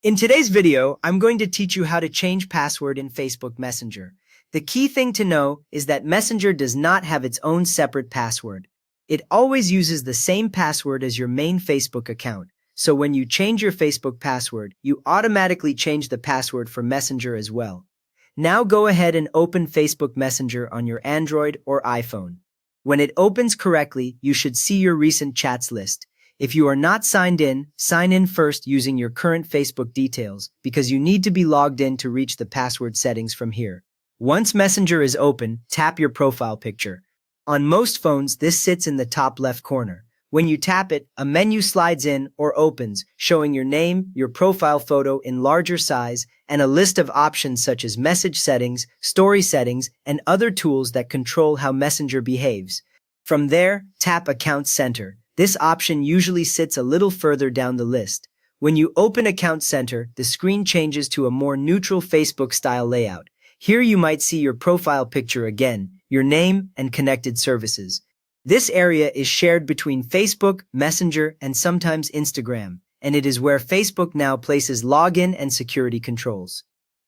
In today's video, I'm going to teach you how to change password in Facebook Messenger. The key thing to know is that Messenger does not have its own separate password. It always uses the same password as your main Facebook account. So when you change your Facebook password, you automatically change the password for Messenger as well. Now go ahead and open Facebook Messenger on your Android or iPhone. When it opens correctly, you should see your recent chats list. If you are not signed in, sign in first using your current Facebook details because you need to be logged in to reach the password settings from here. Once Messenger is open, tap your profile picture. On most phones, this sits in the top left corner. When you tap it, a menu slides in or opens, showing your name, your profile photo in larger size, and a list of options such as message settings, story settings, and other tools that control how Messenger behaves. From there, tap Account Center. This option usually sits a little further down the list. When you open Account Center, the screen changes to a more neutral Facebook-style layout. Here you might see your profile picture again, your name, and connected services. This area is shared between Facebook, Messenger, and sometimes Instagram, and it is where Facebook now places login and security controls.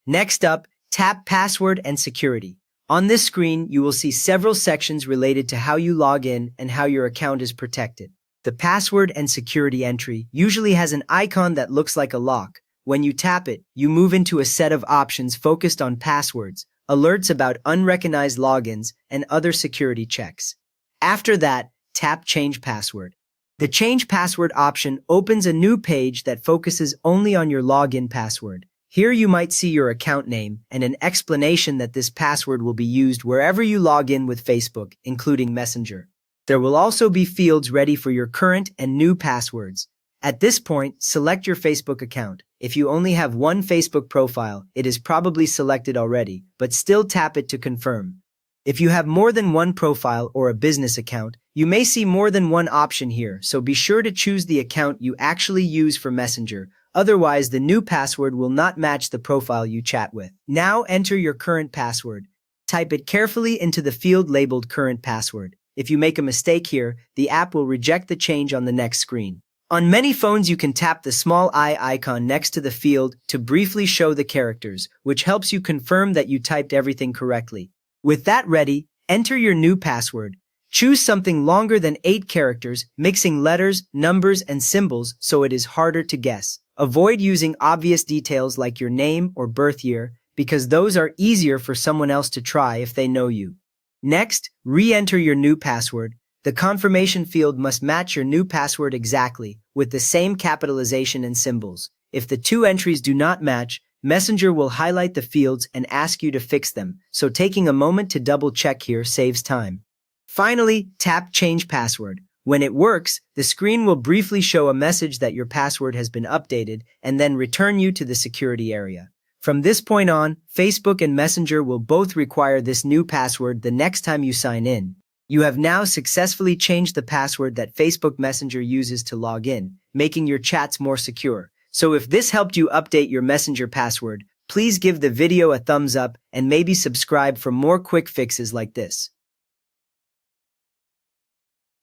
Next up, tap Password and Security. On this screen, you will see several sections related to how you log in and how your account is protected. The password and security entry usually has an icon that looks like a lock. When you tap it, you move into a set of options focused on passwords, alerts about unrecognized logins, and other security checks. After that, tap Change Password. The Change Password option opens a new page that focuses only on your login password. Here you might see your account name and an explanation that this password will be used wherever you log in with Facebook, including Messenger. There will also be fields ready for your current and new passwords. At this point, select your Facebook account. If you only have one Facebook profile, it is probably selected already, but still tap it to confirm. If you have more than one profile or a business account, you may see more than one option here, so be sure to choose the account you actually use for Messenger. Otherwise, the new password will not match the profile you chat with. Now enter your current password. Type it carefully into the field labeled Current Password. If you make a mistake here, the app will reject the change on the next screen. On many phones, you can tap the small eye icon next to the field to briefly show the characters, which helps you confirm that you typed everything correctly. With that ready, enter your new password. Choose something longer than 8 characters, mixing letters, numbers, and symbols so it is harder to guess. Avoid using obvious details like your name or birth year, because those are easier for someone else to try if they know you. Next, re-enter your new password. The confirmation field must match your new password exactly, with the same capitalization and symbols. If the two entries do not match, Messenger will highlight the fields and ask you to fix them, so taking a moment to double-check here saves time. Finally, tap Change Password. When it works, the screen will briefly show a message that your password has been updated and then return you to the security area. From this point on, Facebook and Messenger will both require this new password the next time you sign in. You have now successfully changed the password that Facebook Messenger uses to log in, making your chats more secure. So if this helped you update your Messenger password, please give the video a thumbs up and maybe subscribe for more quick fixes like this.